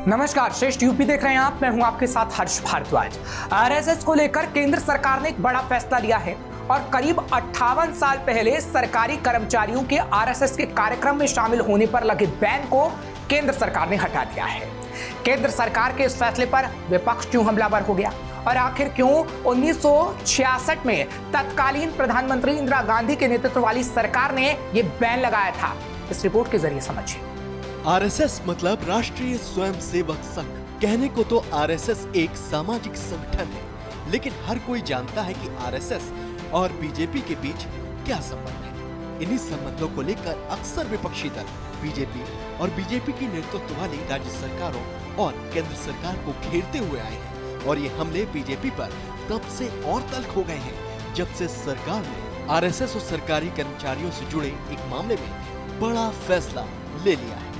नमस्कार, श्रेष्ठ यूपी देख रहे हैं आप। मैं हूं आपके साथ हर्ष भारद्वाज। आरएसएस को लेकर केंद्र सरकार ने एक बड़ा फैसला लिया है और करीब 58 साल पहले सरकारी कर्मचारियों के आरएसएस के कार्यक्रम में शामिल होने पर लगे बैन को केंद्र सरकार ने हटा दिया है। केंद्र सरकार के इस फैसले पर विपक्ष क्यों हमलावर हो गया और आखिर क्यों 1966 में तत्कालीन प्रधानमंत्री इंदिरा गांधी के नेतृत्व वाली सरकार ने यह बैन लगाया था, इस रिपोर्ट के जरिए समझिए। आरएसएस मतलब राष्ट्रीय स्वयंसेवक संघ। कहने को तो आरएसएस एक सामाजिक संगठन है, लेकिन हर कोई जानता है कि आरएसएस और बीजेपी के बीच क्या संबंध है। इन्हीं संबंधों को लेकर अक्सर विपक्षी दल बीजेपी और बीजेपी की नेतृत्व वाली राज्य सरकारों और केंद्र सरकार को घेरते हुए आए हैं और ये हमले बीजेपी पर तब से और तल्ख हो गए हैं जब से सरकार ने आरएसएस और सरकारी कर्मचारियों से जुड़े एक मामले में बड़ा फैसला ले लिया है।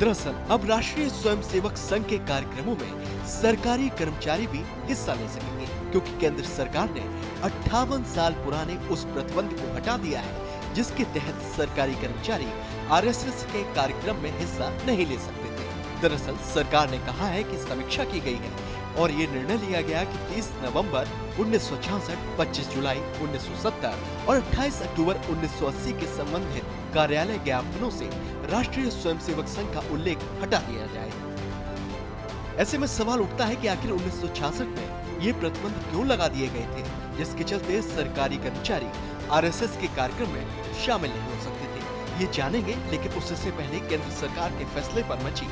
दरअसल अब राष्ट्रीय स्वयंसेवक संघ के कार्यक्रमों में सरकारी कर्मचारी भी हिस्सा ले सकेंगे, क्योंकि केंद्र सरकार ने 58 साल पुराने उस प्रतिबंध को हटा दिया है जिसके तहत सरकारी कर्मचारी आरएसएस के कार्यक्रम में हिस्सा नहीं ले सकते थे। दरअसल सरकार ने कहा है कि समीक्षा की गई है और ये निर्णय लिया गया कि 30 नवंबर 1966, 25 जुलाई 1970 और 28 अक्टूबर 1980 के संबंधित कार्यालय ज्ञापनों से राष्ट्रीय स्वयंसेवक संघ का उल्लेख हटा दिया जाए। ऐसे में सवाल उठता है कि आखिर 1966 में ये प्रतिबंध क्यों लगा दिए गए थे, जिसके चलते सरकारी कर्मचारी आरएसएस के कार्यक्रम में शामिल नहीं हो सकते थे। ये जानेंगे, लेकिन उससे पहले केंद्र सरकार के फैसले पर मची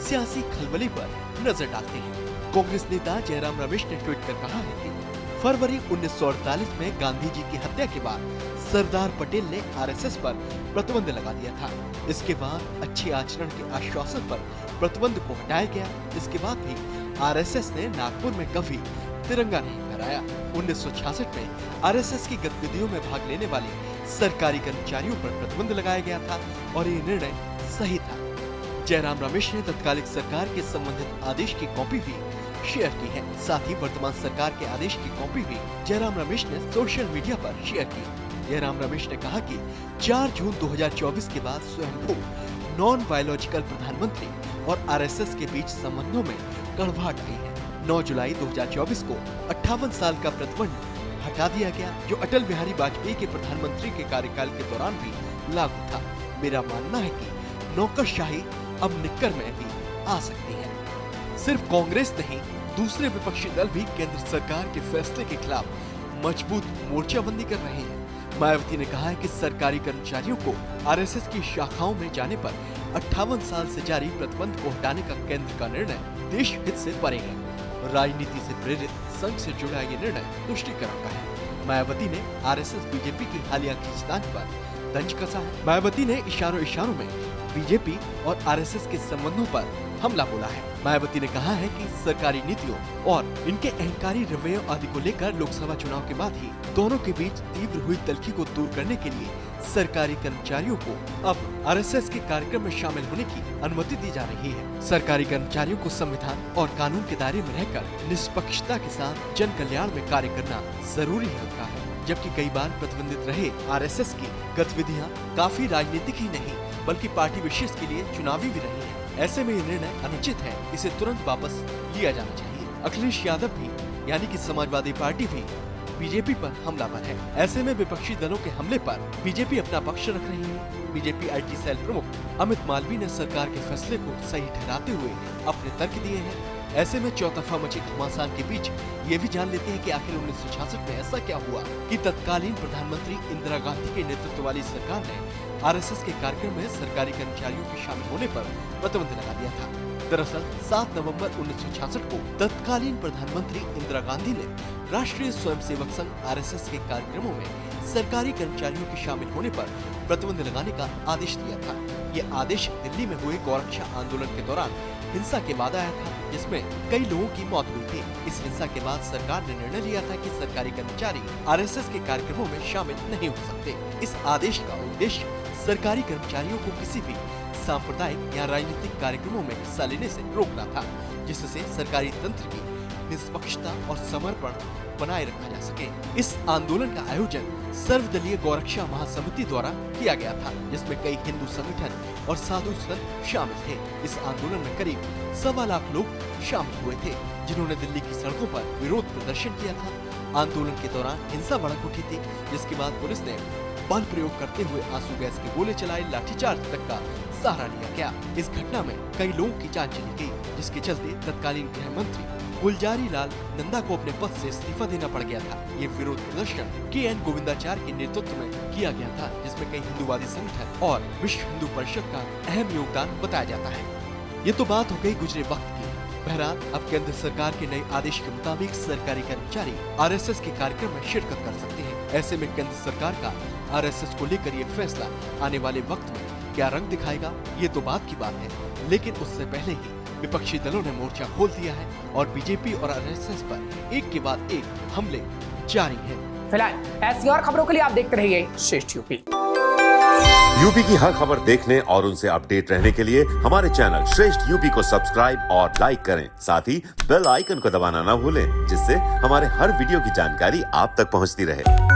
सियासी खलबली पर नजर डालते हैं। कांग्रेस नेता जयराम रमेश ने ट्वीट कर कहा है कि फरवरी 1948 में गांधी जी की हत्या के बाद सरदार पटेल ने आरएसएस पर प्रतिबंध लगा दिया था। इसके बाद अच्छे आचरण के आश्वासन पर प्रतिबंध को हटाया गया। इसके बाद भी आरएसएस ने नागपुर में कभी तिरंगा नहीं फहराया। 1966 में आरएसएस की गतिविधियों में भाग लेने वाले सरकारी कर्मचारियों पर प्रतिबंध लगाया गया था और ये निर्णय सही था। जयराम रमेश ने तत्कालीन सरकार के संबंधित आदेश की कॉपी भी शेयर की है। साथ ही वर्तमान सरकार के आदेश की कॉपी भी जयराम रमेश ने सोशल मीडिया पर शेयर की। जयराम रमेश ने कहा कि 4 जून 2024 के बाद स्वयंभू नॉन बायोलॉजिकल प्रधानमंत्री और आरएसएस के बीच संबंधों में कड़वाहट आई है। 9 जुलाई 2024 को 58 साल का प्रतिबंध हटा दिया गया, जो अटल बिहारी वाजपेयी के प्रधानमंत्री के कार्यकाल के दौरान भी लागू था। मेरा मानना है कि नौकरशाही अब निक्कर में भी आ सकती है। सिर्फ कांग्रेस नहीं, दूसरे विपक्षी दल भी केंद्र सरकार के फैसले के खिलाफ मजबूत मोर्चाबंदी कर रहे हैं। मायावती ने कहा है कि सरकारी कर्मचारियों को आरएसएस की शाखाओं में जाने पर 58 साल से जारी प्रतिबंध को हटाने का केंद्र का निर्णय देश हित से परे है। राजनीति से प्रेरित संघ से जुड़ा ये निर्णय तुष्टिकरण का है। मायावती ने आरएसएस बीजेपी की हालिया खींचतान पर तंज कसा है। मायावती ने इशारों में बीजेपी और आरएसएस के संबंधों पर हमला बोला है। मायावती ने कहा है कि सरकारी नीतियों और इनके अहंकारी रवैयों आदि को लेकर लोकसभा चुनाव के बाद ही दोनों के बीच तीव्र हुई तल्खी को दूर करने के लिए सरकारी कर्मचारियों को अब आरएसएस के कार्यक्रम में शामिल होने की अनुमति दी जा रही है। सरकारी कर्मचारियों को संविधान और कानून के दायरे में रहकर निष्पक्षता के साथ जन कल्याण में कार्य करना जरूरी होता है, जबकि कई बार प्रतिबंधित रहे आरएसएस की गतिविधियाँ काफी राजनीतिक ही नहीं बल्कि पार्टी विशेष के लिए चुनावी भी रही है। ऐसे में ये निर्णय अनुचित है, इसे तुरंत वापस लिया जाना चाहिए। अखिलेश यादव भी यानी कि समाजवादी पार्टी भी बीजेपी पर हमलावर है। ऐसे में विपक्षी दलों के हमले पर बीजेपी अपना पक्ष रख रही है। बीजेपी आईटी सेल प्रमुख अमित मालवीय ने सरकार के फैसले को सही ठहराते हुए अपने तर्क दिए हैं। ऐसे में चौतरफा मची घमासान के बीच ये भी जान लेते हैं कि आखिर 1966 में ऐसा क्या हुआ कि तत्कालीन प्रधानमंत्री इंदिरा गांधी के नेतृत्व वाली सरकार ने आरएसएस के कार्यक्रम में सरकारी कर्मचारियों के शामिल होने पर प्रतिबंध लगा दिया था। दरअसल 7 नवंबर 1966 को तत्कालीन प्रधानमंत्री इंदिरा गांधी ने राष्ट्रीय स्वयंसेवक संघ आरएसएस के कार्यक्रमों में सरकारी कर्मचारियों के शामिल होने पर प्रतिबंध लगाने का आदेश दिया था। ये आदेश दिल्ली में हुए गौरक्षा आंदोलन के दौरान हिंसा के बाद आया था, जिसमें कई लोगों की मौत हुई थी। इस हिंसा के बाद सरकार ने निर्णय लिया था कि सरकारी कर्मचारी आरएसएस के कार्यक्रमों में शामिल नहीं हो सकते। इस आदेश का उद्देश्य सरकारी कर्मचारियों को किसी भी सांप्रदायिक या राजनीतिक कार्यक्रमों में हिस्सा लेने से रोकना था, जिससे सरकारी तंत्र की निष्पक्षता और समर्पण बनाए रखा जा सके। इस आंदोलन का आयोजन सर्वदलीय गौरक्षा महासमिति द्वारा किया गया था, जिसमें कई हिंदू संगठन और साधु संत शामिल थे। इस आंदोलन में करीब 1.25 लाख लोग शामिल हुए थे, जिन्होंने दिल्ली की सड़कों पर विरोध प्रदर्शन किया था। आंदोलन के दौरान हिंसा भड़क उठी थी, जिसके बाद पुलिस ने बल प्रयोग करते हुए आंसू गैस के गोले चलाए, लाठीचार्ज तक का सहारा लिया गया। इस घटना में कई लोगों की जान चली गई, जिसके चलते तत्कालीन गृह मंत्री गुलजारी लाल नंदा को अपने पद से इस्तीफा देना पड़ गया था। ये विरोध प्रदर्शन KN गोविंदाचार्य के नेतृत्व में किया गया था, जिसमें कई हिंदूवादी संगठन और विश्व हिंदू परिषद का अहम योगदान बताया जाता है। ये तो बात हो गई गुजरे वक्त की। बहरहाल अब केंद्र सरकार के नए आदेश के मुताबिक सरकारी कर्मचारी RSS के कार्यक्रम में शिरकत कर सकते हैं। ऐसे में केंद्र सरकार का RSS को लेकर ये फैसला आने वाले वक्त में क्या रंग दिखाएगा, ये तो बात की बात है। लेकिन उससे पहले ही विपक्षी दलों ने मोर्चा खोल दिया है और बीजेपी और RSS पर एक के बाद एक हमले जारी हैं। फिलहाल ऐसी और खबरों के लिए आप देखते रहिए श्रेष्ठ यूपी। यूपी की हर खबर देखने और उनसे अपडेट रहने के लिए हमारे चैनल श्रेष्ठ यूपी को सब्सक्राइब और लाइक करें। साथ ही बेल आइकन को दबाना ना भूलें, जिससे हमारे हर वीडियो की जानकारी आप तक पहुंचती रहे।